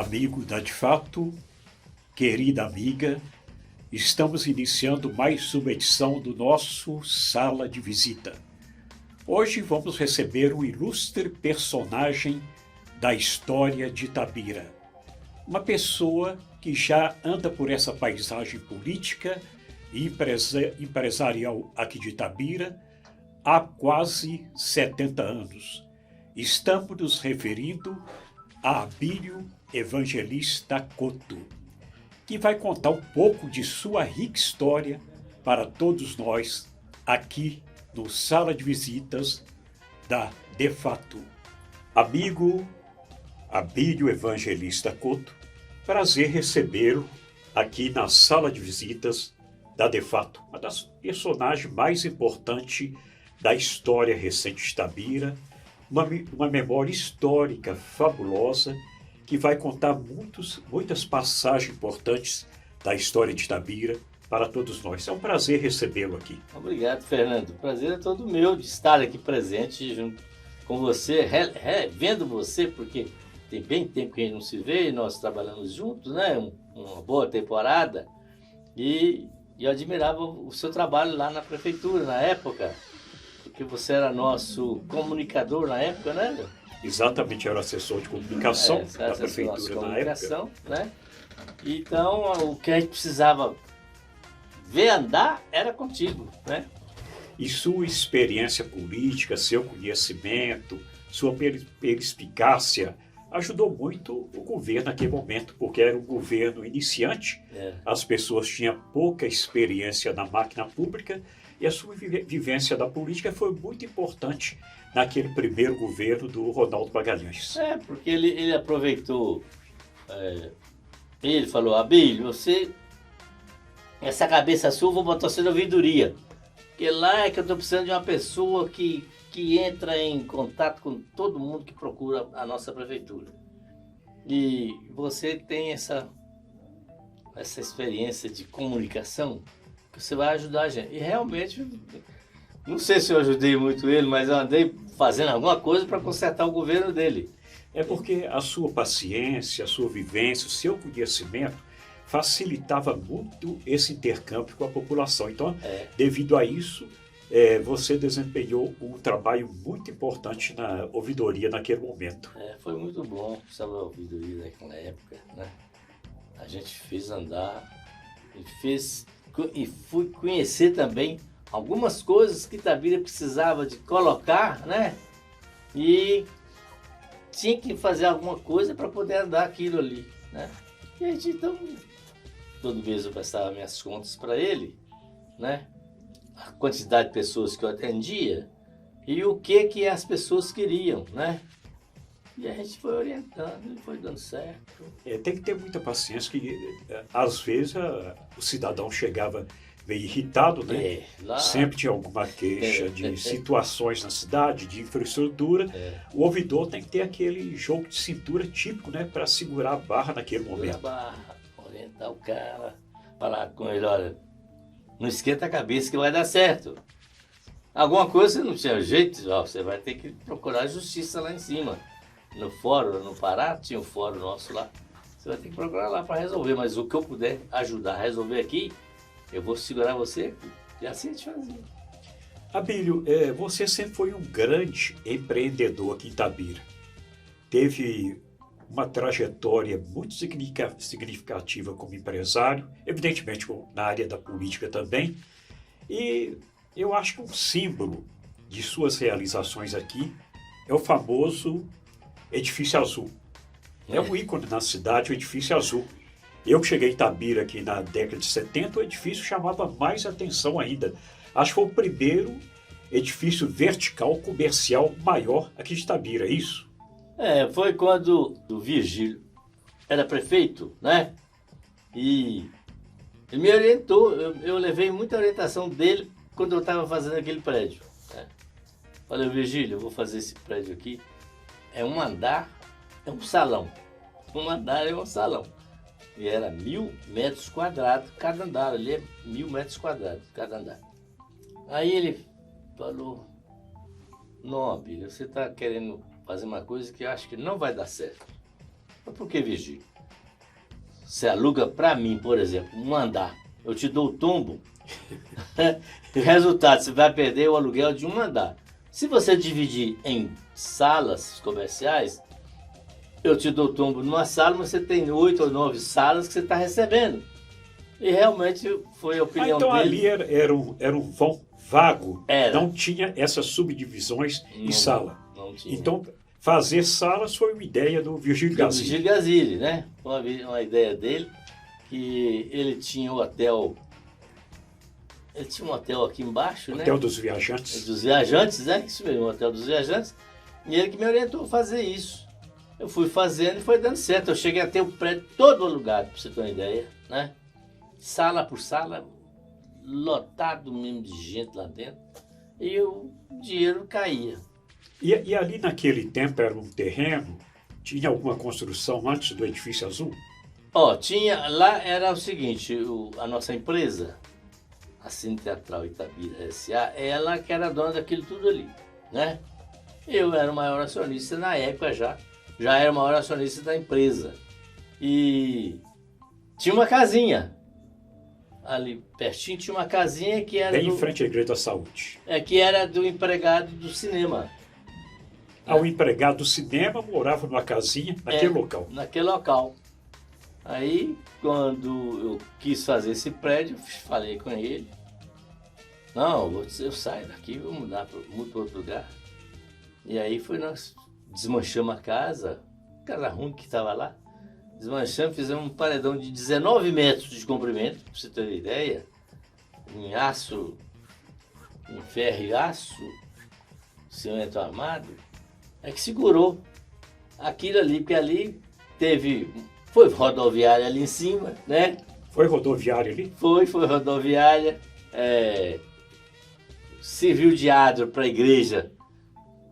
Amigo da De Fato, querida amiga, estamos iniciando mais uma edição do nosso Sala de Visita. Hoje vamos receber um ilustre personagem da história de Itabira. Uma pessoa que já anda por essa paisagem política e empresarial aqui de Itabira há quase 70 anos. Estamos nos referindo a Abílio Evangelista Couto, que vai contar um pouco de sua rica história para todos nós aqui no Sala de Visitas da De Fato. Amigo Abílio Evangelista Couto, prazer recebê-lo aqui na Sala de Visitas da De Fato, uma das personagens mais importantes da história recente de Itabira, uma memória histórica fabulosa que vai contar muitas passagens importantes da história de Itabira para todos nós. É um prazer recebê-lo aqui. Obrigado, Fernando. O prazer é todo meu de estar aqui presente junto com você, revendo você, porque tem bem tempo que a gente não se vê e nós trabalhamos juntos, né? Uma boa temporada. E eu admirava o seu trabalho lá na prefeitura, na época, porque você era nosso comunicador na época, né? Exatamente, eu era assessor de comunicação da prefeitura na época. Né? Então, o que a gente precisava ver andar era contigo, né? E sua experiência política, seu conhecimento, sua perspicácia ajudou muito o governo naquele momento, porque era um governo iniciante, as pessoas tinham pouca experiência na máquina pública e a sua vivência da política foi muito importante naquele primeiro governo do Ronaldo Magalhães. Porque ele aproveitou, ele falou: Abílio, você, essa cabeça sua, vou botar você na ouvidoria, porque lá é que eu estou precisando de uma pessoa que entra em contato com todo mundo que procura a nossa prefeitura. E você tem essa experiência de comunicação que você vai ajudar a gente. E realmente, não sei se eu ajudei muito ele, mas eu andei fazendo alguma coisa para consertar o governo dele. É porque a sua paciência, a sua vivência, o seu conhecimento facilitava muito esse intercâmbio com a população. Então, devido a isso, você desempenhou um trabalho muito importante na ouvidoria naquele momento. Foi muito bom essa ouvidoria naquela época, né? A gente fez andar, e fui conhecer também algumas coisas que Itabira precisava de colocar, né? E tinha que fazer alguma coisa para poder andar aquilo ali, né? E a gente, então, todo mês eu prestava minhas contas para ele, né? A quantidade de pessoas que eu atendia e o que as pessoas queriam, né? E a gente foi orientando e foi dando certo. Tem que ter muita paciência, que às vezes o cidadão chegava meio irritado, né? Sempre tinha alguma queixa de situações na cidade, de infraestrutura. O ouvidor tem que ter aquele jogo de cintura típico, né? Para segurar a barra naquele momento. Orientar o cara, falar com ele: olha, não esquenta a cabeça que vai dar certo. Alguma coisa você não tinha jeito, você vai ter que procurar justiça lá em cima. No fórum, no Pará, tinha um fórum nosso lá. Você vai ter que procurar lá para resolver, mas o que eu puder ajudar a resolver aqui, eu vou segurar você. E assim a gente fazia. Abílio, você sempre foi um grande empreendedor aqui em Itabira. Teve uma trajetória muito significativa como empresário, evidentemente na área da política também. E eu acho que um símbolo de suas realizações aqui é o famoso Edifício Azul. É um ícone na cidade, o Edifício Azul. Eu que cheguei em Itabira aqui na década de 70, o edifício chamava mais atenção ainda. Acho que foi o primeiro edifício vertical comercial maior aqui de Itabira, é isso? Foi quando o Virgílio era prefeito, né? E ele me orientou, eu levei muita orientação dele quando eu estava fazendo aquele prédio, né? Falei: Virgílio, eu vou fazer esse prédio aqui. É um andar, é um salão. Um andar é um salão. E era 1.000 metros quadrados cada andar. Ali é 1.000 metros quadrados cada andar. Aí ele falou: não, Abílio, você está querendo fazer uma coisa que eu acho que não vai dar certo. Mas por que Virgílio? Você aluga para mim, por exemplo, um andar. Eu te dou o tombo. Resultado, você vai perder o aluguel de um andar. Se você dividir em salas comerciais, eu te dou tombo numa sala, mas você tem 8 ou 9 salas que você está recebendo. E realmente foi a opinião Então dele. ali era um vão vago, Era. não tinha essas subdivisões em sala. Não tinha. Então, fazer salas foi uma ideia do Virgílio Gazzi. Gil Gazilli, né? Uma ideia dele, que ele tinha um hotel. Ele tinha um hotel aqui embaixo, né? Hotel dos Viajantes. Dos viajantes, né? Isso mesmo, um hotel dos viajantes. E ele que me orientou a fazer isso. Eu fui fazendo e foi dando certo. Eu cheguei a ter o prédio todo alugado, para você ter uma ideia, né? Sala por sala, lotado mesmo de gente lá dentro. E o dinheiro caía. E ali naquele tempo era um terreno, tinha alguma construção antes do edifício azul? Ó, tinha, lá era o seguinte, a nossa empresa, a Cine Teatral Itabira S.A., ela que era dona daquilo tudo ali, né? Eu era o maior acionista na época já era o maior acionista da empresa. E tinha uma casinha, ali pertinho tinha uma casinha que era Bem em frente à Igreja da Saúde. que era do empregado do cinema. O empregado do cinema morava numa casinha naquele local. Naquele local. Aí, quando eu quis fazer esse prédio, falei com ele. Não, eu saio daqui, vou mudar para outro lugar. E aí nós desmanchamos a casa ruim que estava lá. Desmanchamos, fizemos um paredão de 19 metros de comprimento, para você ter uma ideia. Em aço, em ferro e aço, cimento armado. É que segurou aquilo ali, porque ali foi rodoviária ali em cima, né? Foi rodoviária ali? Foi rodoviária, serviu de adro para a igreja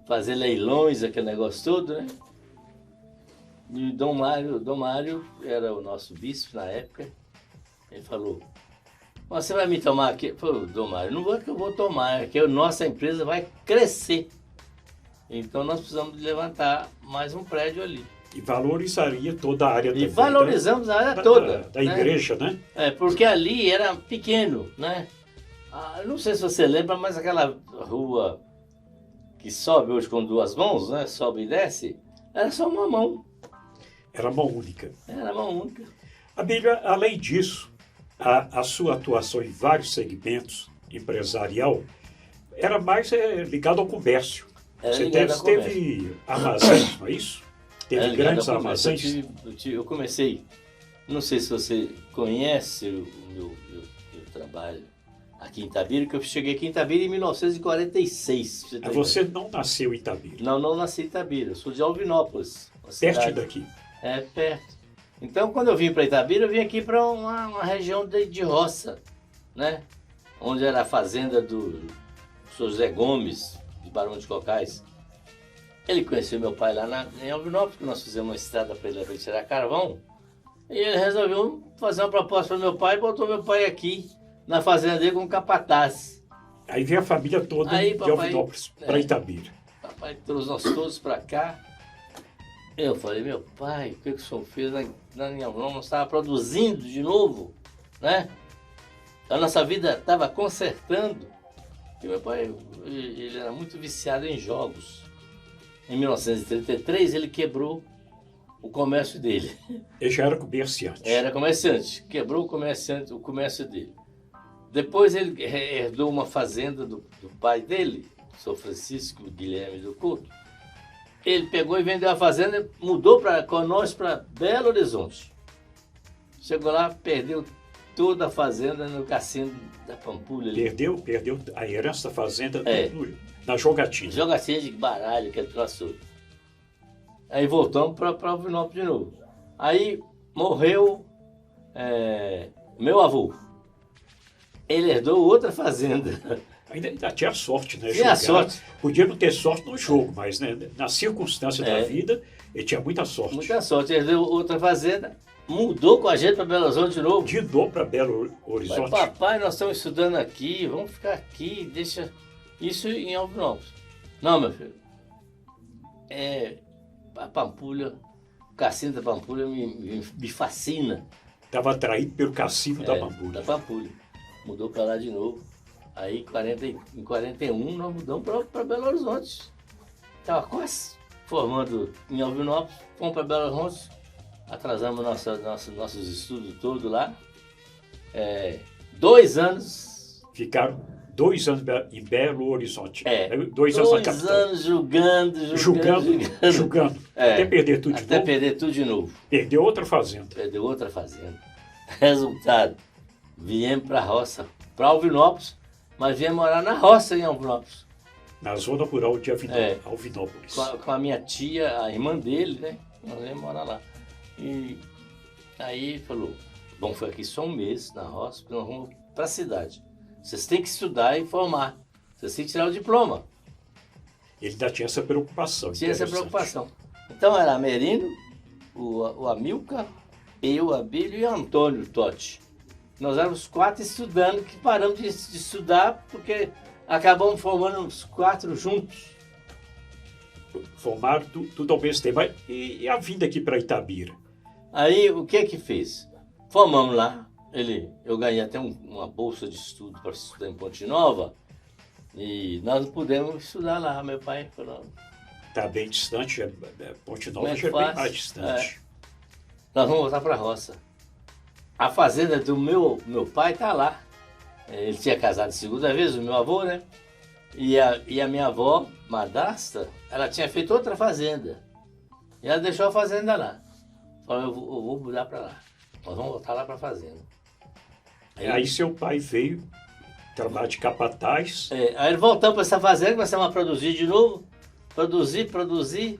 fazer leilões, aquele negócio todo, né? E Dom Mário era o nosso bispo na época, ele falou, você vai me tomar aqui? Eu falei, Dom Mário, não vou que eu vou tomar, é que a nossa empresa vai crescer. Então nós precisamos levantar mais um prédio ali. E valorizaria toda a área E valorizamos a área toda. Da igreja, né? Porque ali era pequeno, né? Não sei se você lembra, mas aquela rua que sobe hoje com duas mãos, né? Sobe e desce, era só uma mão. Era mão única. Era mão única. Abílio, além disso, a sua atuação em vários segmentos empresarial era mais ligado ao comércio. Você teve armazéns, não é isso? Teve grandes armazéns? Eu comecei, não sei se você conhece o meu trabalho aqui em Itabira, que eu cheguei aqui em Itabira em 1946. Você não nasceu em Itabira? Não nasci em Itabira, eu sou de Alvinópolis. Perto daqui? É, perto. Então, quando eu vim para Itabira, eu vim aqui para uma região de roça, né? Onde era a fazenda do José Gomes, de Barão de Cocais. Ele conheceu meu pai lá em Alvinópolis, porque nós fizemos uma estrada para ele tirar carvão. E ele resolveu fazer uma proposta para meu pai e botou meu pai aqui, na fazenda dele, com capataz. Aí veio a família toda de Alvinópolis para Itabira. Papai trouxe nós todos para cá. Eu falei, meu pai, o que o senhor fez na minha mão? Nós estávamos produzindo de novo, né? A nossa vida estava consertando. E meu pai, ele era muito viciado em jogos. Em 1933, ele quebrou o comércio dele. Ele já era comerciante. Era comerciante. Quebrou o comércio dele. Depois ele herdou uma fazenda do pai dele, São Francisco Guilherme do Couto. Ele pegou e vendeu a fazenda, mudou com nós para Belo Horizonte. Chegou lá, perdeu toda a fazenda no cassino da Pampulha. Perdeu a herança da fazenda na jogatina. Jogatina de baralho que ele trouxe. Aí voltamos para Alvinópolis de novo. Aí morreu meu avô. Ele herdou outra fazenda. Ainda tinha sorte, né? Tinha sorte. Podia não ter sorte no jogo, mas né, na circunstância da vida, ele tinha muita sorte. Muita sorte. Ele herdou outra fazenda, mudou com a gente para Belo Horizonte de novo. De novo para Belo Horizonte. Mas, papai, nós estamos estudando aqui, vamos ficar aqui, deixa isso em Alvinópolis. Não, meu filho. A Pampulha cassino da Pampulha me fascina. Estava atraído pelo cassino da Da Pampulha. Pampulha. Mudou para lá de novo. Aí em 41 nós mudamos para Belo Horizonte. Estava quase formando em Alvinópolis, fomos para Belo Horizonte, atrasamos nossos estudos todos lá. 2 anos. Ficaram 2 anos em Belo Horizonte. 2 anos na 2 capital. anos julgando. Julgando. Até perder tudo de Até novo. perder tudo de novo. Perdeu outra fazenda. Perdeu outra fazenda. Resultado, viemos para a roça, para Alvinópolis, mas viemos morar na roça em Alvinópolis. Na zona rural de Alvinópolis. Com a minha tia, a irmã dele, né? Nós viemos morar lá. E aí ele falou, bom, foi aqui só um mês na roça, porque nós vamos para a cidade. Vocês têm que estudar e formar. Vocês têm que tirar o diploma. Ele ainda tinha essa preocupação. Tinha essa preocupação. Então era Merino, o Amilcar, eu, Abílio e Antônio Totti. Nós éramos 4 estudando, que paramos de estudar porque acabamos formando os 4 juntos. Formaram tudo ao mesmo tempo. E a vinda aqui para Itabira? Aí o que fez? Formamos lá. Eu ganhei até uma bolsa de estudo para estudar em Ponte Nova. E nós não pudemos estudar lá. Meu pai falou... Está bem distante, Ponte Nova Como é já é bem fácil? mais distante. Nós vamos voltar para a roça. A fazenda do meu pai está lá. Ele tinha casado 2ª vez, o meu avô, né? E a minha avó, madrasta, ela tinha feito outra fazenda. E ela deixou a fazenda lá. Falou, eu vou mudar para lá. Nós vamos voltar lá para a fazenda. Aí seu pai veio trabalhar de capataz. Aí voltamos para essa fazenda, começamos a produzir de novo. Produzir.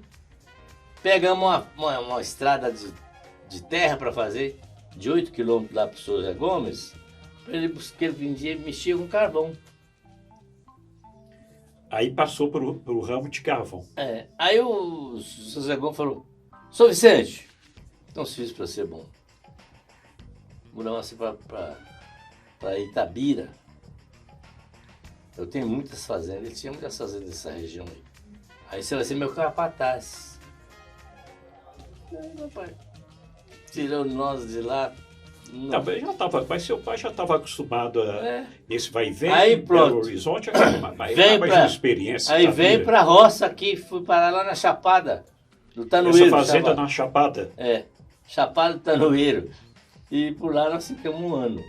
Pegamos uma estrada de terra para fazer, de 8 quilômetros lá para o Sr. Zé Gomes, para ele vendia, mexia com carvão. Aí passou para o ramo de carvão. Aí o Sr. Zé Gomes falou, Sr. Vicente, tem um serviço para ser bom. Mudamos assim para Itabira. Eu tenho muitas fazendas, ele tinha muitas fazendas nessa região aí. Aí você vai ser meu capataz. Aí, meu pai tirou nós de lá. Mas seu pai já estava acostumado a esse vai e vem. Aí pronto. Belo Horizonte, Vem mais uma experiência. Aí vem para a roça aqui, fui parar lá na Chapada, do Tanoeiro. Essa fazenda na Chapada? Chapada do Tanoeiro. E por lá nós ficamos 1 ano.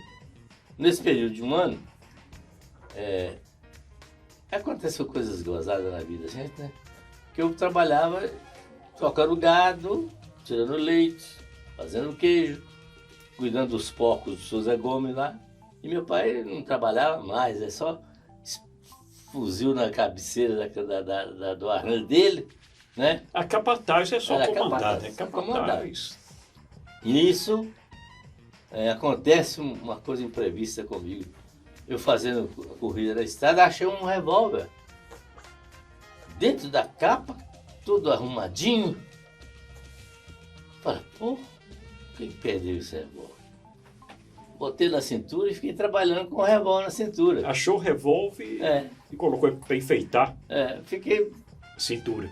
Nesse período de 1 ano, aconteceu coisas gozadas na vida da gente, né? Que eu trabalhava tocando gado, tirando leite, fazendo queijo, cuidando dos porcos do Sr. Zé Gomes lá. E meu pai não trabalhava mais, só fuzil na cabeceira do arranjo dele, né? A capataz é só Era comandar, né? Capataz. Nisso, acontece uma coisa imprevista comigo. Eu fazendo a corrida da estrada, achei um revólver. Dentro da capa, tudo arrumadinho. Falei, pô, quem perdeu esse revólver? Botei na cintura e fiquei trabalhando com o revólver na cintura. Achou o revólver e colocou para enfeitar Fiquei... a cintura.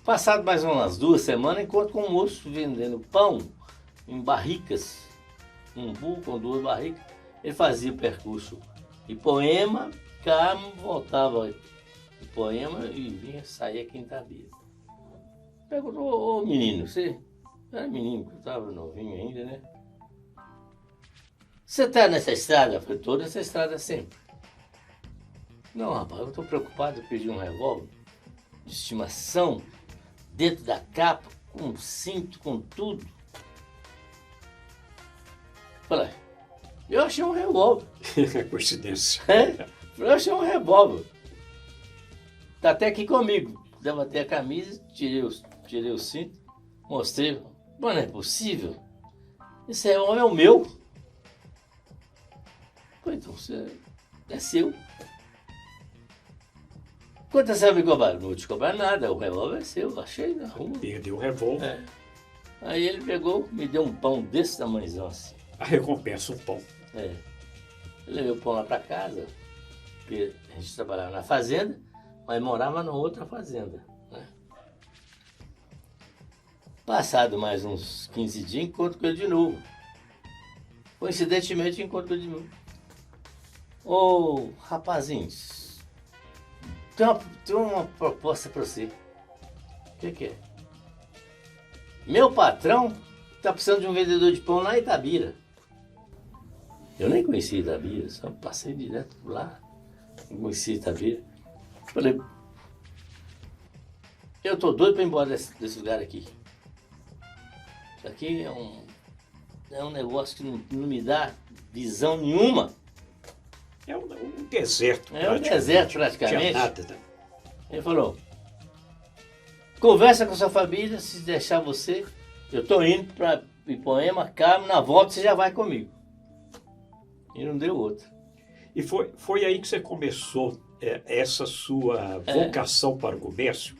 Passado mais umas 2 semanas, encontro com um moço vendendo pão em barricas. Um burro com 2 barricas. Ele fazia o percurso Ipoema, Carmo, voltava Ipoema e vinha sair aqui em Itabira. Perguntou, ô menino, você era menino, que eu estava novinho ainda, né? Você está nessa estrada? Eu falei, estou nessa estrada sempre. Não, rapaz, eu estou preocupado, eu perdi um revólver de estimação dentro da capa, com cinto, com tudo. Falei, eu achei um revólver. Coincidência. Eu achei um revólver. Tá até aqui comigo. Levantei a camisa, tirei o cinto, mostrei. Mas não é possível. Esse revólver é o meu. Falei, então você é seu. Quanto você vai me cobrar? Não vou te cobrar nada, o revólver é seu, achei na rua. Perdeu o revólver. Aí ele pegou, me deu um pão desse tamanhozão assim. A recompensa, um pão. Eu levei o pão lá para casa, porque a gente trabalhava na fazenda, mas morava numa outra fazenda, né? Passado mais uns 15 dias, encontro com ele de novo. Coincidentemente, encontro com ele de novo. Ô, rapazinhos, tem uma proposta para você. O que é? Meu patrão tá precisando de um vendedor de pão lá em Itabira. Eu nem conhecia Itabira, só passei direto por lá. Não conhecia Itabira. Falei, eu tô doido para ir embora desse lugar aqui. Isso aqui é um negócio que não me dá visão nenhuma. É um deserto. É um deserto praticamente. Não tinha nada, né? Ele falou, conversa com sua família, se deixar você, eu tô indo para Ipoema, Carmo, na volta você já vai comigo. E não deu outra. E foi aí que você começou essa sua vocação para o comércio?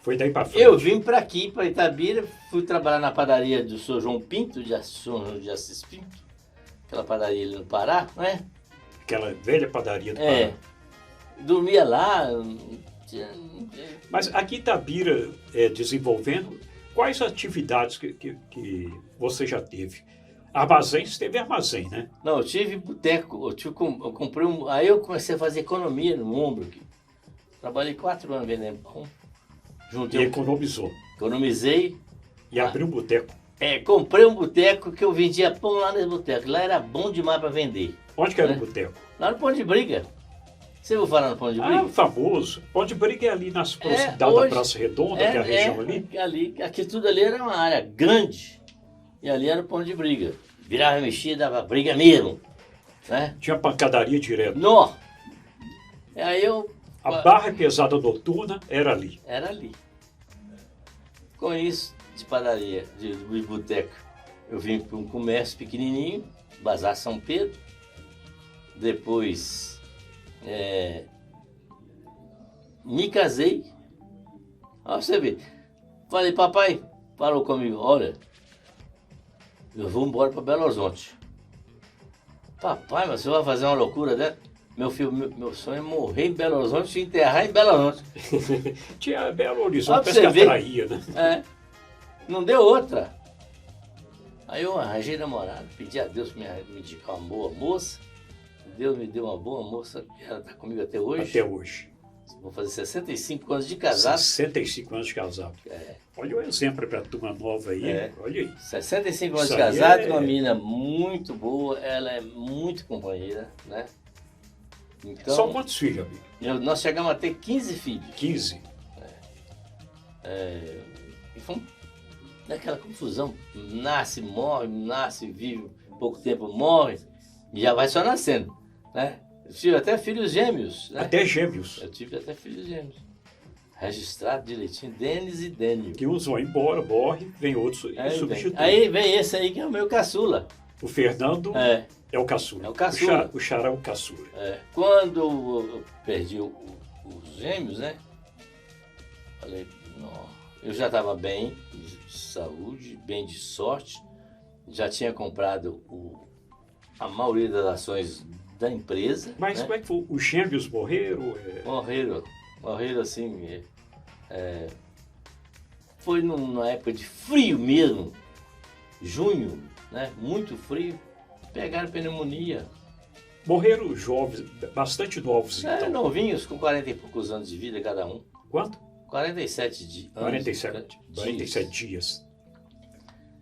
Foi daí para frente? Eu vim para aqui, para Itabira, fui trabalhar na padaria do Sr. João Pinto, de Assis Pinto, aquela padaria ali no Pará, né? Aquela velha padaria do Pará. Dormia lá. Mas aqui em Itabira, desenvolvendo, quais atividades que você já teve? Armazéns, teve armazém, né? Não, eu tive boteco, eu comprei aí eu comecei a fazer economia no ombro aqui. Trabalhei 4 anos vendendo pão. E economizou. Economizei. E abriu um boteco. Comprei um boteco que eu vendia pão lá nesse boteco. Lá era bom demais para vender. Onde que era o boteco? Lá no Pão de Briga. Você ouviu falar no Pão de Briga? Ah, famoso. Pão de Briga é ali nas proximidades da Praça Redonda, que é a região ali? Aqui tudo ali era uma área grande. E ali era o Pão de Briga. Virava mexia, dava briga mesmo. Né? Tinha pancadaria direto. Nó! Aí A barra pesada noturna era ali. Era ali. Com isso, de padaria, de boteco, eu vim para um comércio pequenininho, Bazar São Pedro. Depois, me casei. Olha você ver. Falei, papai, falou comigo, olha, eu vou embora para Belo Horizonte. Papai, mas você vai fazer uma loucura dessa? Meu filho, meu sonho é morrer em Belo Horizonte e enterrar em Belo Horizonte. Tinha Belo Horizonte, parece que atraía, né? Não deu outra. Aí eu arranjei namorado, pedi a Deus para me indicar uma boa moça. Deus me deu uma boa moça, ela está comigo até hoje. Até hoje. Vou fazer 65 anos de casado. 65 anos de casado. Olha o exemplo para a turma nova aí. Olha aí. 65 anos de casado, com uma menina muito boa, ela é muito companheira, né? Então, são quantos filhos, amigo? Nós chegamos a ter 15 filhos. 15? E foi naquela confusão. Nasce, morre, nasce, vive, pouco tempo morre, e já vai só nascendo, né? Eu tive até filhos gêmeos. Né? Até gêmeos? Eu tive até filhos gêmeos. Registrado direitinho, Denis e Dênio. Que uns vão embora, morre, vem outros e substituem. Aí vem esse aí que é o meu caçula. O Fernando é o caçula. É o caçula. O Xará é o caçula. Quando eu perdi os gêmeos, né? Falei, não, eu já estava bem de saúde, bem de sorte. Já tinha comprado a maioria das ações da empresa. Mas como é que foi? Os gêmeos morreram? Morreram assim. Foi numa época de frio mesmo, junho, né? Muito frio. Pegaram pneumonia. Morreram jovens, bastante novos, então. Novinhos, com 40 e poucos anos de vida cada um. Quanto? 47 dias. 47 dias.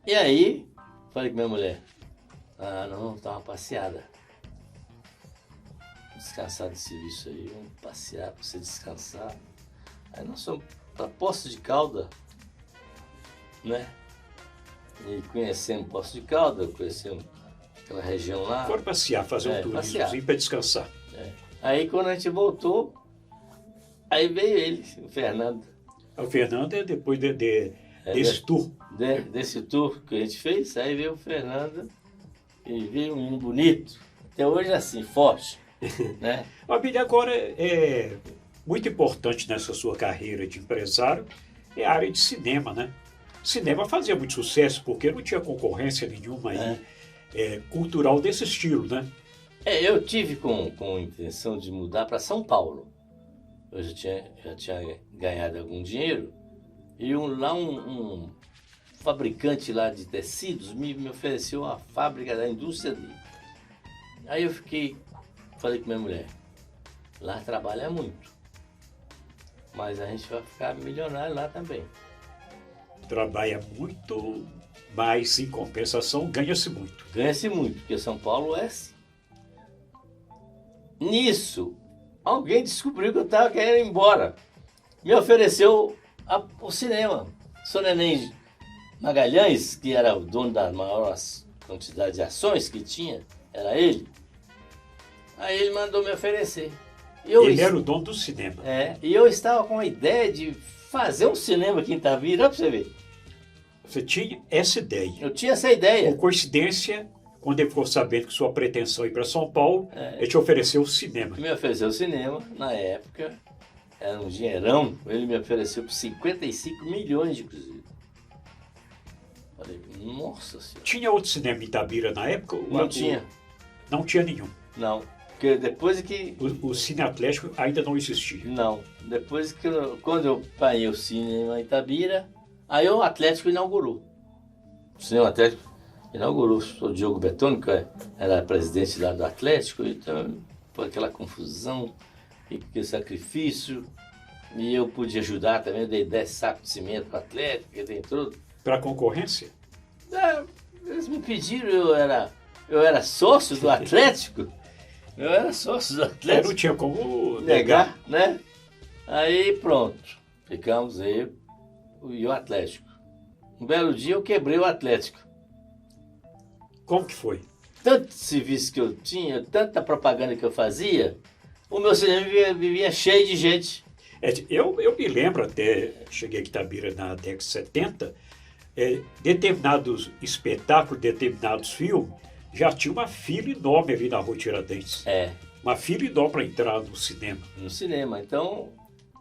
E aí, falei com minha mulher, não, tá uma passeada. Descansar do serviço aí, vamos passear para você descansar. Aí nós fomos para Poços de Calda, né? E conhecemos Poços de Calda, conhecemos aquela região lá. Foram passear, fazer um turismozinho para descansar. Aí quando a gente voltou, aí veio ele, o Fernando. O Fernando é depois desse tour. Desse tour que a gente fez, aí veio o Fernando e veio um menino bonito. Até hoje é assim, forte. Né? Agora, muito importante nessa sua carreira de empresário é a área de cinema, né? Cinema fazia muito sucesso porque não tinha concorrência nenhuma aí, cultural desse estilo, né? Eu tive com a intenção de mudar para São Paulo. Eu já tinha ganhado algum dinheiro e lá um fabricante lá de tecidos me ofereceu a fábrica da indústria dele. Aí eu falei com minha mulher, lá trabalha muito, mas a gente vai ficar milionário lá também. Trabalha muito, mas em compensação ganha-se muito. Ganha-se muito, porque São Paulo é assim. Nisso, alguém descobriu que eu estava querendo ir embora. Me ofereceu o cinema. Sr. Neném Magalhães, que era o dono da maior quantidade de ações que tinha, era ele. Aí ele mandou me oferecer. Ele era o dono do cinema. E eu estava com a ideia de fazer um cinema aqui em Itabira, olha pra você ver. Você tinha essa ideia. Eu tinha essa ideia. Por coincidência, quando ele ficou sabendo que sua pretensão é ir para São Paulo, ele te ofereceu o cinema. Me ofereceu o cinema, na época, era um dinheirão, ele me ofereceu por 55 milhões de cruzeiros. Falei, nossa senhora. Tinha outro cinema em Itabira na época? Não tinha. Não tinha nenhum. Não, porque depois que... O Cine Atlético ainda não existia. Não, depois que quando eu parei o cinema em Itabira, aí o Atlético inaugurou. O cinema Atlético inaugurou. O Diogo Betoni, que era presidente lá do Atlético, então foi aquela confusão, e aquele sacrifício, e eu pude ajudar também, eu dei 10 sacos de cimento para o Atlético, que tem tudo. Para a concorrência? Eles me pediram, eu era sócio do Atlético. Eu era sócio do Atlético. Eu não tinha como negar, né? Aí pronto, ficamos aí e o Atlético. Um belo dia eu quebrei o Atlético. Como que foi? Tanto serviço que eu tinha, tanta propaganda que eu fazia, o meu cinema vivia cheio de gente. Eu me lembro até, cheguei aqui em Itabira na década de 70, determinados espetáculos, determinados filmes, já tinha uma fila enorme ali na Rua Tiradentes. Uma fila enorme para entrar no cinema. No cinema. Então,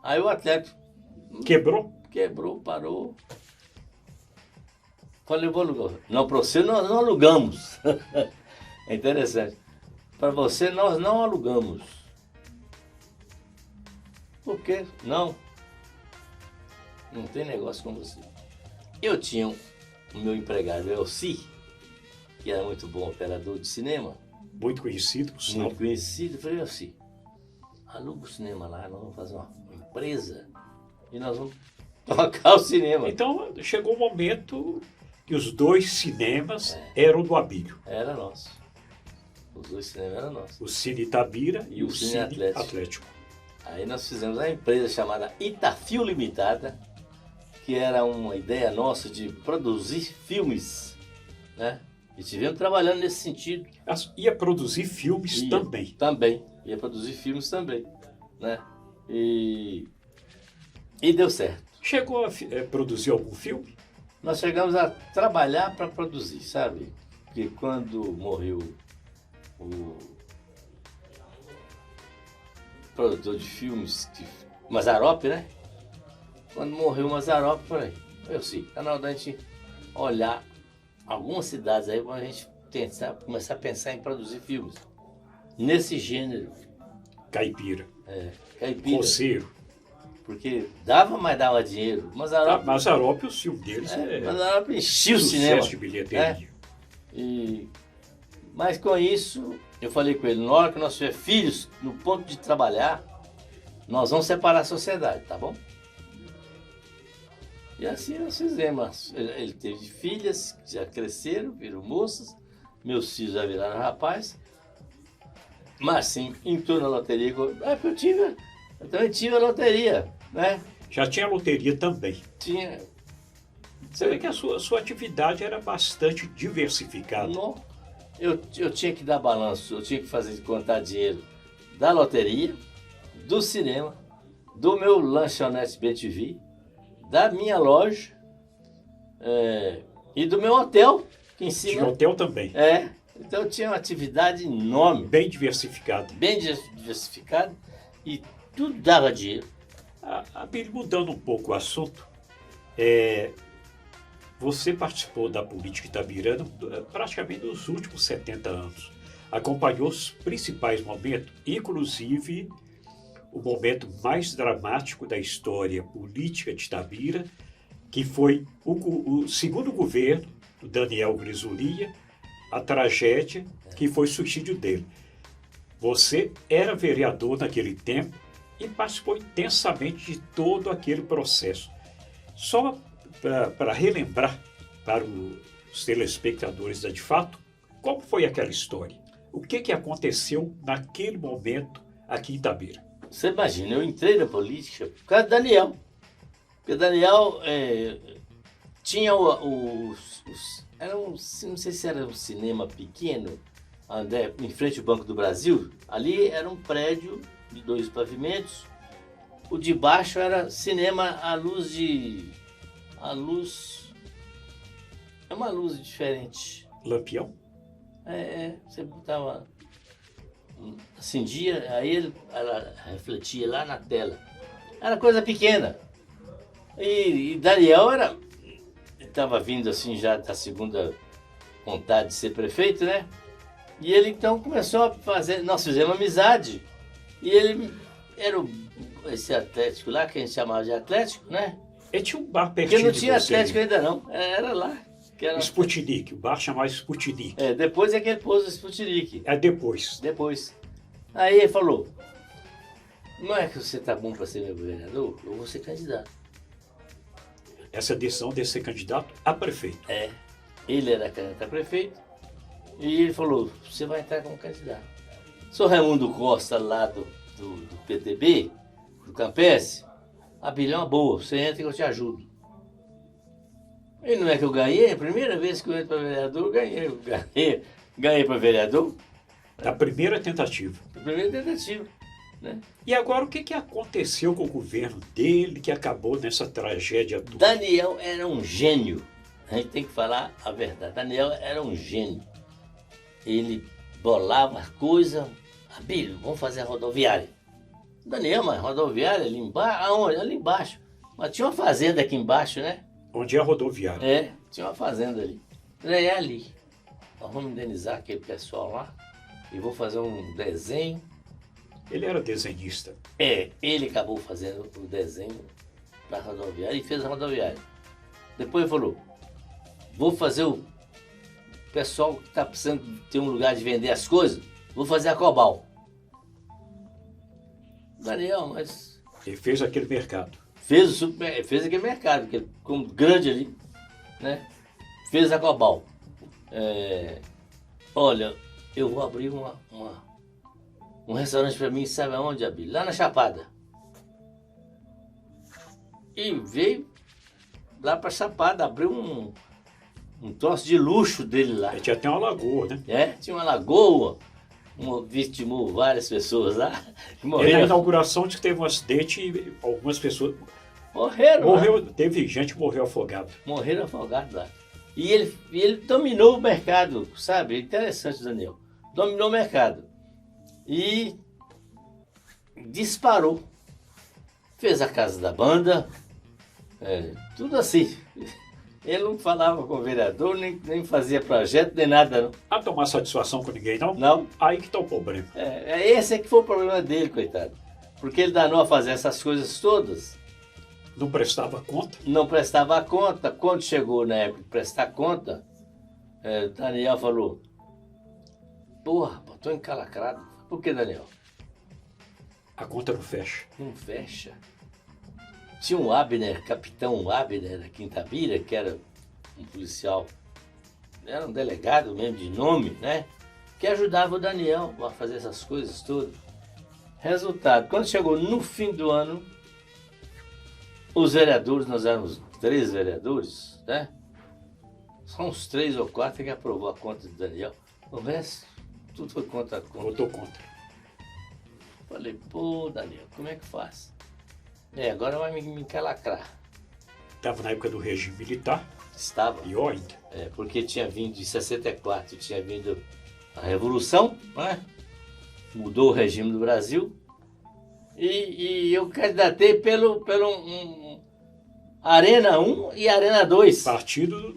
aí o Atlético... Quebrou? Quebrou, parou. Falei, eu vou alugar. Não, para você nós não alugamos. É interessante. Para você nós não alugamos. Por quê? Não. Não tem negócio com você. Eu tinha o meu empregado, Elci, que era muito bom operador de cinema. Muito conhecido, por sinal. Muito conhecido. Eu falei assim, aluga o cinema lá, nós vamos fazer uma empresa e nós vamos tocar o cinema. Então, chegou o momento que os dois cinemas eram do Abílio. Era nosso. Os dois cinemas eram nossos. O Cine Itabira e o Cine Atlético. Atlético. Aí nós fizemos a empresa chamada Itafil Limitada, que era uma ideia nossa de produzir filmes, né? E estivemos trabalhando nesse sentido. Ia produzir filmes também. Também. Ia produzir filmes também, né? E deu certo. Chegou a produzir algum filme? Nós chegamos a trabalhar para produzir, sabe? Porque quando morreu o produtor de filmes, Mazzaropi, né? Quando morreu o Mazzaropi, falei, tá na hora da gente olhar algumas cidades aí para a gente começar a pensar em produzir filmes. Nesse gênero. Caipira. Caipira. Roceiro. Porque dava, mas dava dinheiro. Mazzaropi, o filme deles Mazzaropi enchia o cinema. Sucesso de bilheteria. Mas com isso, eu falei com ele, na hora que nós tiver filhos, no ponto de trabalhar, nós vamos separar a sociedade, tá bom? E assim nós fizemos. Ele teve filhas que já cresceram, viram moças, meus filhos já viraram rapaz. Mas sim, entrou na loteria. Eu também tive a loteria, né? Já tinha loteria também. Tinha. Você vê que a sua atividade era bastante diversificada. Não. Eu tinha que dar balanço, eu tinha que contar dinheiro da loteria, do cinema, do meu lanchonete BTV, da minha loja e do meu hotel, que em cima... Tinha hotel também. Então eu tinha uma atividade enorme. Bem diversificada. Bem diversificada e tudo dava dinheiro. Mudando um pouco o assunto, você participou da política itabirana praticamente nos últimos 70 anos. Acompanhou os principais momentos, inclusive o momento mais dramático da história política de Itabira, que foi o segundo governo do Daniel Grisulia, a tragédia que foi suicídio dele. Você era vereador naquele tempo e participou intensamente de todo aquele processo. Só para relembrar para os telespectadores da De Fato, como foi aquela história? O que aconteceu naquele momento aqui em Itabira? Você imagina, eu entrei na política por causa do Daniel. Porque o Daniel tinha era não sei se era um cinema pequeno, em frente ao Banco do Brasil. Ali era um prédio de 2 pavimentos. O de baixo era cinema à luz é uma luz diferente. Lampião? Você botava, acendia, aí ela refletia lá na tela. Era coisa pequena. E Daniel estava vindo assim já da segunda vontade de ser prefeito, né? E ele então começou a fazer, nós fizemos amizade. E ele era esse Atlético lá, que a gente chamava de Atlético, né? E tinha um bar pertinho Porque não de tinha você, Atlético ainda não, era lá. Que era Sputnik, o bar chamava Sputnik. depois é que ele pôs o Sputnik. É depois. Depois. Aí ele falou, não é que você tá bom para ser meu vereador? Eu vou ser candidato. Essa decisão de ser candidato a prefeito. Ele era candidato a prefeito e ele falou, você vai entrar como candidato. Sou Raimundo Costa lá do PTB, do Campestre, a bilhão é boa, você entra que eu te ajudo. E não é que eu ganhei, a primeira vez que eu entro para vereador, ganhei para vereador. Da primeira tentativa. A primeira tentativa, né? E agora o que aconteceu com o governo dele que acabou nessa tragédia toda? Daniel era um gênio. A gente tem que falar a verdade. Daniel era um gênio. Ele bolava coisa. Abílio, vamos fazer a rodoviária. Daniel, mas rodoviária ali embaixo? Aonde? Ali embaixo. Mas tinha uma fazenda aqui embaixo, né? Onde é a rodoviária? Tinha uma fazenda ali. É ali. Nós vamos indenizar aquele pessoal lá e vou fazer um desenho. Ele era desenhista. Ele acabou fazendo o desenho para a rodoviária e fez a rodoviária. Depois ele falou, vou fazer o pessoal que está precisando ter um lugar de vender as coisas, vou fazer a Cobal. Daniel, mas... Ele fez aquele mercado. Fez aquele mercado, que como grande ali, né? Fez a Cobal. Olha, eu vou abrir um restaurante para mim, sabe aonde, Abílio? Lá na Chapada. E veio lá para Chapada, abriu um troço de luxo dele lá. Tinha até uma lagoa, né? Tinha uma lagoa, vitimou várias pessoas lá. E na Morreram. inauguração teve um acidente e algumas pessoas... Morreram. Teve gente que morreu afogada. Morreram afogados lá. E ele dominou o mercado, sabe? Interessante, Daniel. Dominou o mercado. E disparou. Fez a casa da banda, tudo assim. Ele não falava com o vereador, nem fazia projeto, nem nada, não. A tomar satisfação com ninguém, não? Não. Aí que está o problema. Esse é que foi o problema dele, coitado. Porque ele danou a fazer essas coisas todas. Não prestava conta? Não prestava conta. Quando chegou na época de prestar conta, Daniel falou, porra, estou encalacrado. Por que, Daniel? A conta não fecha. Não fecha. Tinha um Abner, capitão Abner, aqui em Itabira, que era um policial, era um delegado mesmo de nome, né? Que ajudava o Daniel a fazer essas coisas todas. Resultado, quando chegou no fim do ano, os vereadores, nós éramos 3 vereadores, né? Só uns 3 ou 4 que aprovou a conta de Daniel. O resto, tudo foi contra a conta. Votou contra. Falei, pô, Daniel, como é que faz? Agora vai me encalacrar. Estava na época do regime militar. Estava. Pior ainda. Porque tinha vindo em 64, tinha vindo a Revolução, né? Mudou o regime do Brasil. E eu candidatei pelo Arena 1 e Arena 2. Partido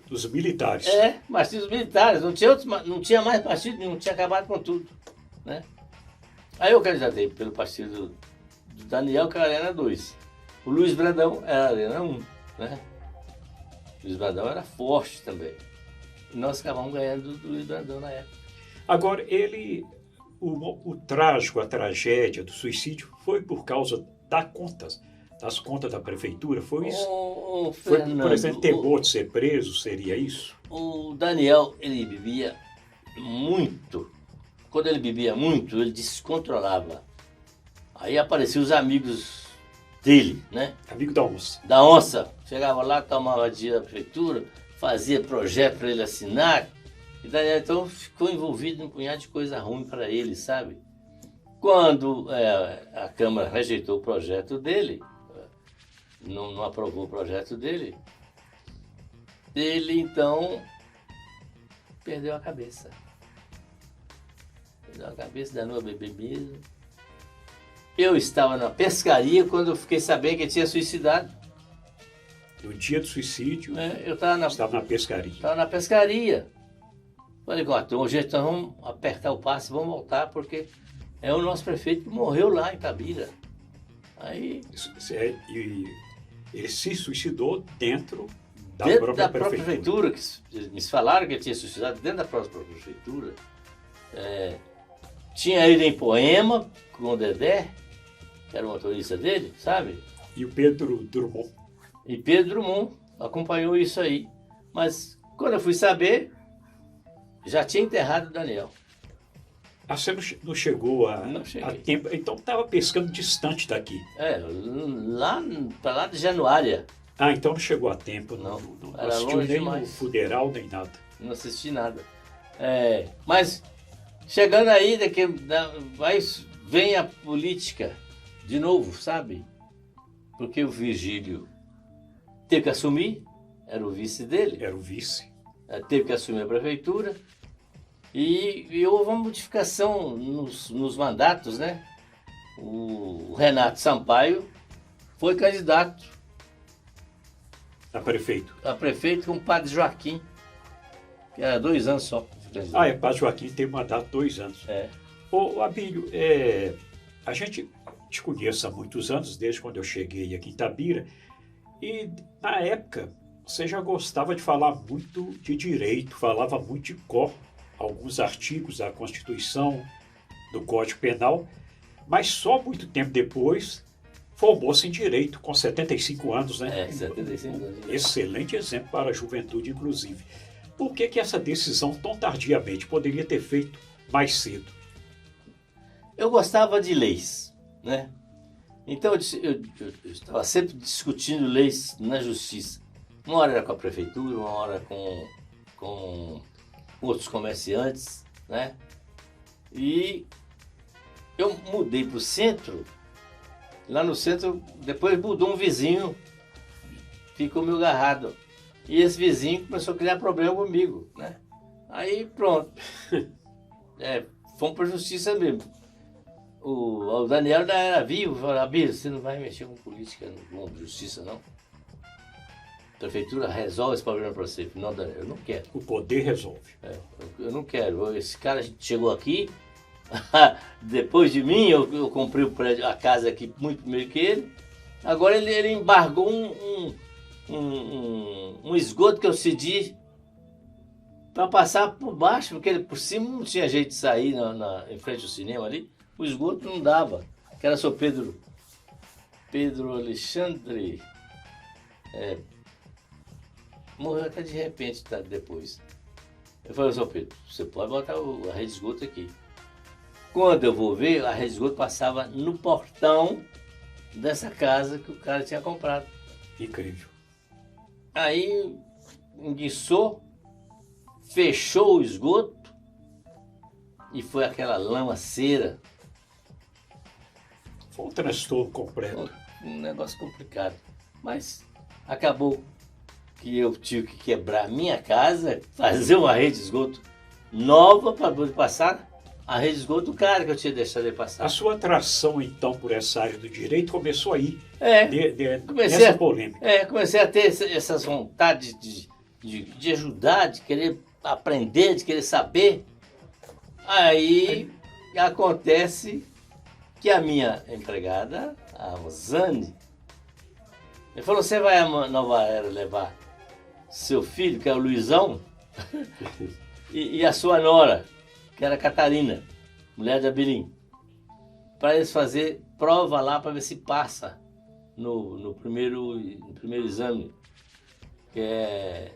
dos militares. Partidos militares. Não tinha mais partido nenhum, tinha acabado com tudo, né? Aí eu candidatei pelo partido do Daniel, que era a Arena 2. O Luiz Brandão era a Arena 1. né? O Luiz Brandão era forte também. E nós acabamos ganhando do Luiz Brandão na época. Agora, o trágico, a tragédia do suicídio foi por causa das contas da prefeitura, foi isso? Foi, Fernando, por exemplo, temor de ser preso, seria isso? o Daniel, ele bebia muito. Quando ele bebia muito, ele descontrolava. Aí apareciam os amigos dele, né? Amigo da onça. Da onça. Chegava lá, tomava dinheiro da prefeitura, fazia projeto para ele assinar. E Daniel, então, ficou envolvido em um punhado de coisa ruim para ele, sabe? Quando a Câmara rejeitou o projeto dele, não aprovou o projeto dele, ele, então, perdeu a cabeça. Perdeu a cabeça, danou a beber mesmo. Eu estava na pescaria quando eu fiquei sabendo que ele tinha suicidado. No dia do suicídio, Eu estava estava na pescaria. Estava na pescaria. Falei, hoje então vamos apertar o passe e vamos voltar, porque é o nosso prefeito que morreu lá em Itabira. Aí, E ele se suicidou dentro da dentro própria da própria prefeitura, que me falaram que ele tinha suicidado dentro da própria prefeitura. Tinha ido em Poema com o Dedé, que era o motorista dele, sabe? E o Pedro Drummond. E Pedro Drummond acompanhou isso aí. Mas quando eu fui saber, já tinha enterrado o Daniel. Você não chegou Não cheguei. a tempo. Então estava pescando distante daqui. Para lá de Januária. Ah, então não chegou a tempo. Não, Não era assistiu longe nem demais. o funeral, nem nada. Não assisti nada. Mas chegando aí, vem a política de novo, sabe? Porque o Virgílio teve que assumir, era o vice dele, Era o vice. teve que assumir a prefeitura e houve uma modificação nos mandatos, né? O Renato Sampaio foi candidato A prefeito. a prefeito com o Padre Joaquim, que era 2 anos só. Padre Joaquim tem mandato 2 anos. Ô, Abílio, a gente te conhece há muitos anos, desde quando eu cheguei aqui em Itabira, e na época você já gostava de falar muito de direito, falava muito de cor, alguns artigos da Constituição, do Código Penal, mas só muito tempo depois formou-se em Direito, com 75 anos, né? 75 anos. Excelente exemplo para a juventude, inclusive. Por que essa decisão tão tardiamente poderia ter feito mais cedo? Eu gostava de leis, né? Então eu estava sempre discutindo leis na justiça. Uma hora era com a prefeitura, uma hora com outros comerciantes, né? E eu mudei para o centro. Lá no centro, depois mudou um vizinho, ficou meio agarrado. E esse vizinho começou a criar problema comigo, né? Aí pronto. Fomos para a justiça mesmo. O Daniel ainda era vivo, falou, Abílio, você não vai mexer com política, com justiça, não? A prefeitura resolve esse problema para você. Não, Daniel, eu não quero. O poder resolve. Eu não quero. Esse cara chegou aqui, depois de mim, eu comprei o prédio, a casa aqui muito primeiro que ele. Agora ele embargou um esgoto que eu cedi para passar por baixo, porque ele por cima não tinha jeito de sair em frente ao cinema ali. O esgoto não dava. Que era só Pedro Alexandre. Morreu até de repente, tá, depois. Eu falei, São Pedro, você pode botar a rede de esgoto aqui. Quando eu vou ver, a rede de esgoto passava no portão dessa casa que o cara tinha comprado. Incrível. Aí enguiçou, fechou o esgoto e foi aquela lamaceira. Foi um transtorno completo. Um negócio complicado. Mas acabou que eu tive que quebrar minha casa, fazer uma rede de esgoto nova para poder passar a rede de esgoto do cara que eu tinha deixado ele passar. A sua atração, então, por essa área do direito começou aí, Comecei polêmica. Comecei a ter essas vontades de ajudar, de querer aprender, de querer saber. Aí acontece que a minha empregada, a Rosane, Ele falou, você vai a Nova Era levar seu filho, que é o Luizão, e a sua nora, que era a Catarina, mulher de Abirim, para eles fazer prova lá para ver se passa no primeiro exame, que é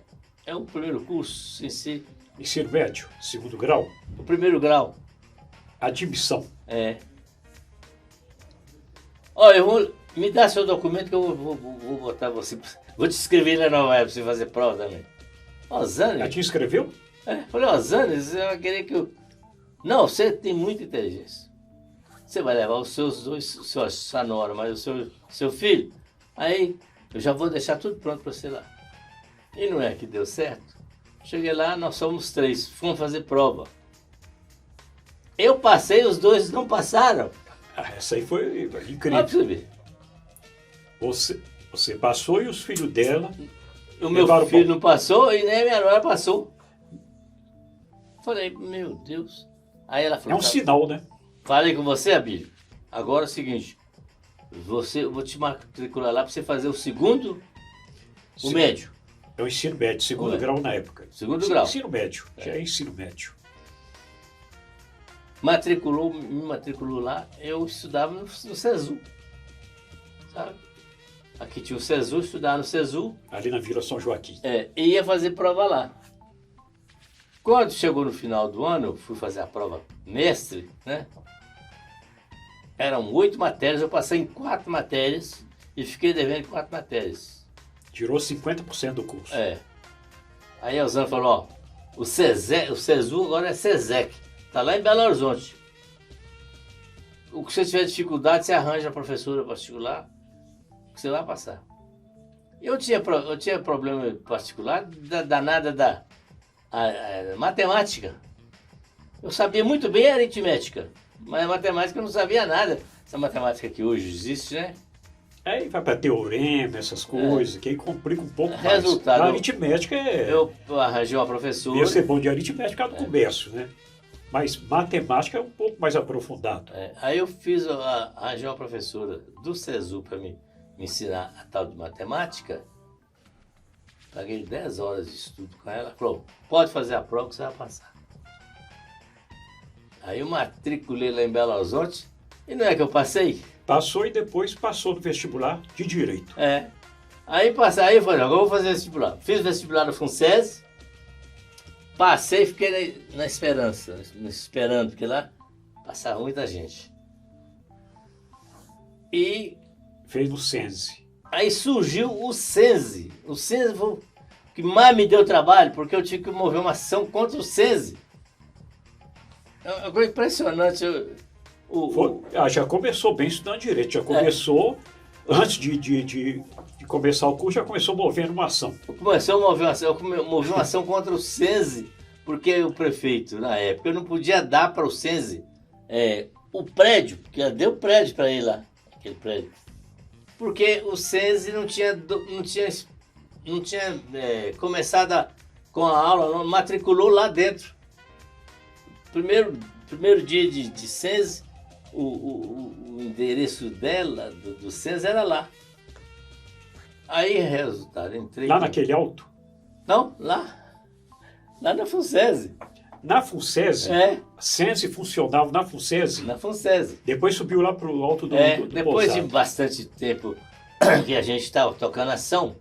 o primeiro curso em si, Ensino médio, segundo grau, o primeiro grau. admissão. É. Olha, me dá seu documento que eu vou botar você. Vou te escrever na Nova Era para você fazer prova também. Ó, Zane. A te inscreveu? Falei, ó, Zane, você vai querer que eu. Não, você tem muita inteligência. Você vai levar os seus dois, sua nora, mas o seu filho. Aí eu já vou deixar tudo pronto para você lá. E não é que deu certo? Cheguei lá, nós somos 3, fomos fazer prova. Eu passei, os 2 não passaram. Essa aí foi Olha pra incrível. você ver. Você passou e os filhos dela O meu levaram filho pau. não passou e nem a minha nora passou. Falei, meu Deus. Aí ela É falou, um sinal, né? falei com você, Abílio. Agora é o seguinte, eu vou te matricular lá para você fazer o segundo, o Sim. médio. É o ensino médio, segundo Ué. grau na época. Segundo grau. Ensino médio, já é ensino médio. Me matriculou lá, eu estudava no SESU. Sabe? Aqui tinha o SESU, estudava no SESU, Ali na Vila São Joaquim. e ia fazer prova lá. Quando chegou no final do ano, eu fui fazer a prova mestre, né? Eram 8 matérias, eu passei em 4 matérias e fiquei devendo 4 matérias. Tirou 50% do curso. Aí a Osana falou, ó, o SESU agora é SESEC, tá lá em Belo Horizonte. O que você tiver dificuldade, você arranja a professora particular, que você vai passar. Eu tinha problema particular danada da matemática. Eu sabia muito bem a aritmética, mas a matemática eu não sabia nada. Essa matemática que hoje existe, né? Aí vai para teorema, essas coisas, que aí complica um pouco mais. Resultado, A aritmética Eu arranjei uma professora. Ia ser bom de aritmética no começo, né? Mas matemática é um pouco mais aprofundado. Aí eu arranjei uma professora do SESU para me ensinar a tal de matemática. Paguei 10 horas de estudo com ela. Falou, pode fazer a prova que você vai passar. Aí eu matriculei lá em Belo Horizonte. E não é que eu passei? Passou e depois passou no vestibular de Direito. Aí eu falei, agora eu vou fazer vestibular. Fiz vestibular no FUNSESI. Passei e fiquei na esperança, esperando, porque lá passava muita gente. E Fez no Sense. aí surgiu o SENSE. O SENSE foi o que mais me deu trabalho, porque eu tinha que mover uma ação contra o SENSE. É uma coisa impressionante. Já começou bem estudando Direito. Já começou, antes de começar o curso, já começou movendo uma ação. Eu movi uma ação contra o SENSE, porque o prefeito, na época, eu não podia dar para o SENSE o prédio, que eu dei o prédio para ele lá, aquele prédio. Porque o SENSE não tinha começado com a aula, não matriculou lá dentro. Primeiro dia de SENSE, o endereço dela, do SENSE, era lá. Aí, resultado, entrei... Lá naquele alto? Não, lá na FUNSESI. Na FUNSESI? Sense funcionava na FUNSESI? Na FUNSESI. Depois subiu lá para o alto do depois Pousado. de bastante tempo que a gente estava tocando ação,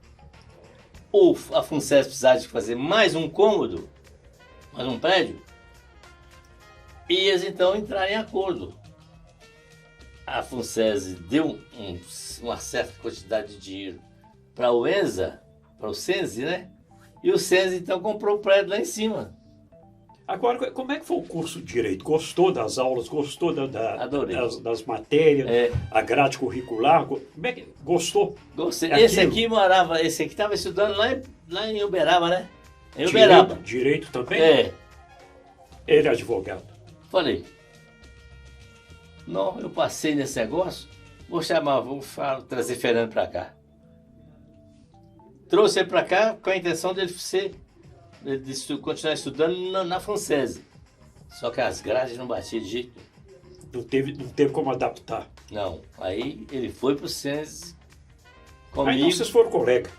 a FUNSESI precisava de fazer mais um cômodo, mais um prédio, e eles então entraram em acordo. A FUNSESI deu uma certa quantidade de dinheiro para o ENSA, para o SENSE, né? E o SENSE então comprou o prédio lá em cima. Agora, como é que foi o curso de Direito? Gostou das aulas? Gostou Adorei. das matérias? A grade curricular? Como é que gostou? Gostei. Aquilo. Esse aqui estava estudando lá em Uberaba, né? Em Uberaba. Direito também? Ele é advogado. Falei, não, eu passei nesse negócio, vou trazer Fernando para cá. Trouxe ele para cá com a intenção dele continuar estudando na FUNSESI. Só que as grades não batiam de jeito nenhum. Não teve como adaptar. Não, aí ele foi para o SENSE comigo. Aí vocês foram colegas.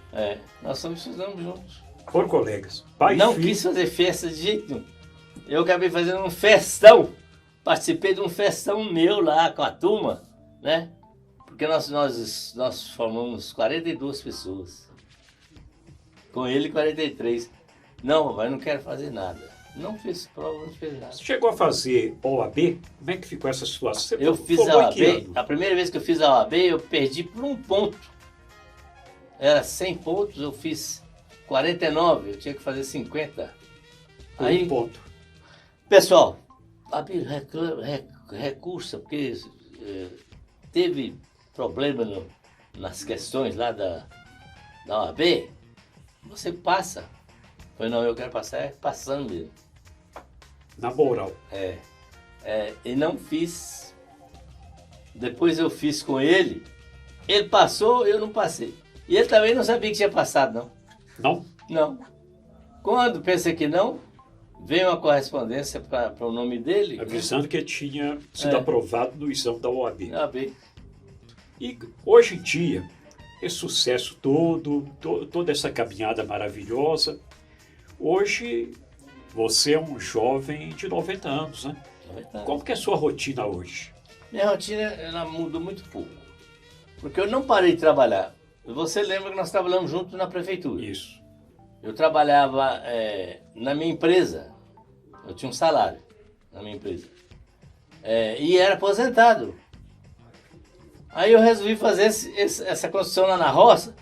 Nós estudamos juntos. Foram colegas. Pai e Não filho. quis fazer festa de jeito nenhum. Eu acabei fazendo um festão. Participei de um festão meu lá com a turma, né? Porque nós formamos 42 pessoas. Com ele, 43. Não, papai, não quero fazer nada. Não fiz prova, não fez nada. Você chegou a fazer OAB? Como é que ficou essa situação? Você Eu fiz formou a em que OAB, ano? a primeira vez que eu fiz a OAB, eu perdi por 1 ponto. Era 100 pontos, eu fiz 49, eu tinha que fazer 50. Por Aí, um ponto. pessoal, recursa, porque teve problema nas questões lá da OAB, você passa. Eu falei, não, eu quero passar passando mesmo. Na moral. E não fiz. Depois eu fiz com ele. Ele passou, eu não passei. E ele também não sabia que tinha passado, não. Não? Não. Quando pensei que não, veio uma correspondência para o nome dele. Avisando que ele tinha sido aprovado no exame da OAB. OAB. E hoje em dia, esse sucesso todo, toda essa caminhada maravilhosa, hoje você é um jovem de 90 anos, né? 90 anos. Como que é a sua rotina hoje? Minha rotina ela mudou muito pouco. Porque eu não parei de trabalhar. Você lembra que nós trabalhamos juntos na prefeitura? Isso. Eu trabalhava na minha empresa. Eu tinha um salário na minha empresa. E era aposentado. Aí eu resolvi fazer essa construção lá na roça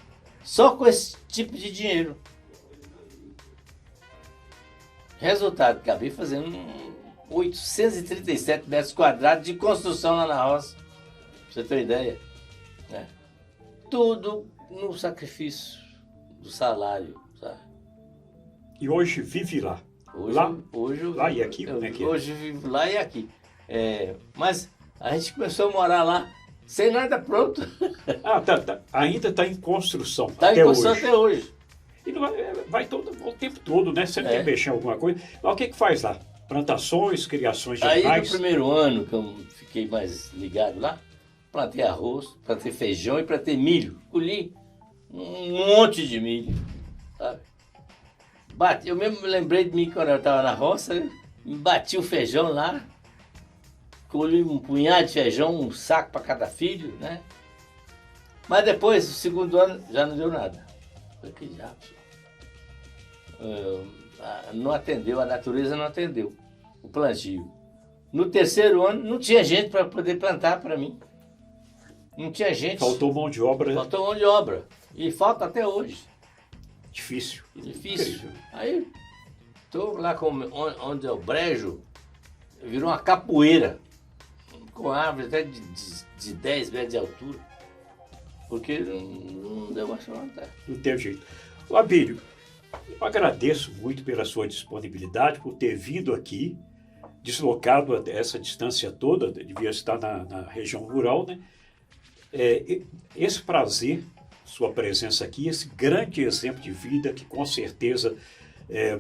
só com esse tipo de dinheiro. Resultado, acabei fazendo 837 metros quadrados de construção lá na roça. Pra você ter ideia. Né? Tudo no sacrifício do salário, sabe? E hoje vive lá. Hoje lá e aqui, como é que é? Hoje vivo lá e aqui. Mas a gente começou a morar lá sem nada pronto. Tá. Ainda está em construção. Está em construção até hoje. E não vai o tempo todo, né? Sempre tem que mexer em alguma coisa. Mas o que faz lá? Plantações, criações de Aí animais? no primeiro ano que eu fiquei mais ligado lá, plantei arroz, plantei feijão e plantei milho. Colhi um monte de milho, sabe? Eu mesmo me lembrei de mim quando eu estava na roça, né? Bati o feijão lá, colhi um punhado de feijão, um saco para cada filho, né? Mas depois, o segundo ano, já não deu nada. Falei, que diabo. Não atendeu, a natureza não atendeu o plantio. No terceiro ano, não tinha gente para poder plantar para mim. Não tinha gente. Faltou mão de obra. Faltou mão de obra. E falta até hoje. Difícil. Difícil. Aí, estou lá onde é o brejo, virou uma capoeira, com árvores até de 10 metros de altura, porque não deu mais para plantar. Não teve jeito. Abílio, eu agradeço muito pela sua disponibilidade, por ter vindo aqui, deslocado essa distância toda, devia estar na região rural, né? Esse prazer, sua presença aqui, esse grande exemplo de vida que com certeza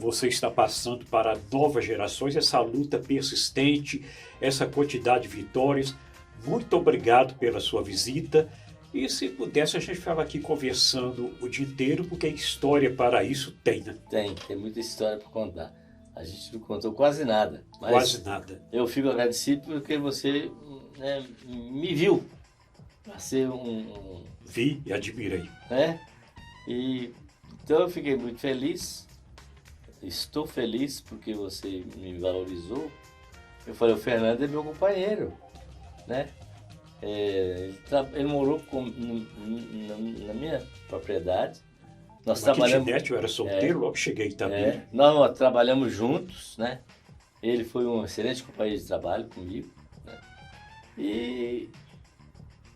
você está passando para novas gerações, essa luta persistente, essa quantidade de vitórias. Muito obrigado pela sua visita. E se pudesse, a gente ficava aqui conversando o dia inteiro, porque história para isso tem, né? Tem muita história para contar. A gente não contou quase nada. Mas quase nada. Eu fico agradecido porque você me viu para ser Vi e admirei. Então eu fiquei muito feliz. Estou feliz porque você me valorizou. Eu falei, o Fernando é meu companheiro, né? Ele morou na minha propriedade. Nós trabalhamos. Eu era solteiro, logo cheguei também. Nós trabalhamos juntos, né? Ele foi um excelente companheiro de trabalho comigo, né? E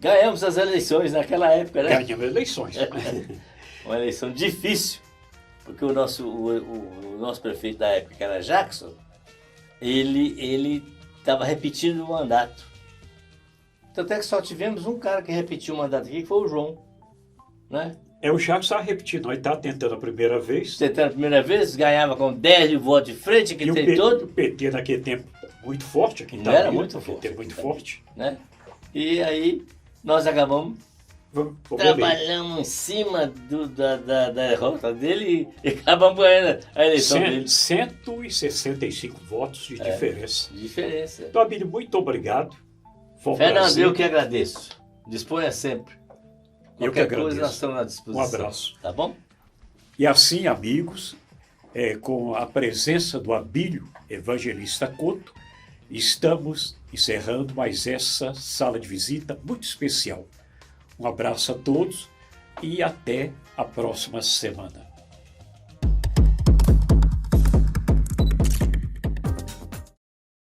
ganhamos as eleições naquela época, né? Ganhamos eleições. Uma eleição difícil, porque o nosso prefeito da época, que era Jackson, ele estava repetindo o mandato. Tanto é que só tivemos um cara que repetiu o mandato aqui, que foi o João, né? O Jackson está repetindo, ele está tentando a primeira vez. Tentando a primeira vez, ganhava com 10 de voto de frente, aquele tempo todo. O PT naquele tempo muito forte aqui em Era muito forte. muito forte. Né? E aí nós acabamos trabalhamos em cima da derrota dele e acabamos ganhando a eleição dele. 165 votos de diferença. Diferença. Então, Abílio, muito obrigado. Foi um Fernando, prazer. eu que agradeço. Disponha sempre. Eu que Qualquer coisa agradeço. nós estamos à disposição. Um abraço. Tá bom? E assim, amigos, com a presença do Abílio Evangelista Couto, estamos encerrando mais essa sala de visita muito especial. Um abraço a todos e até a próxima semana.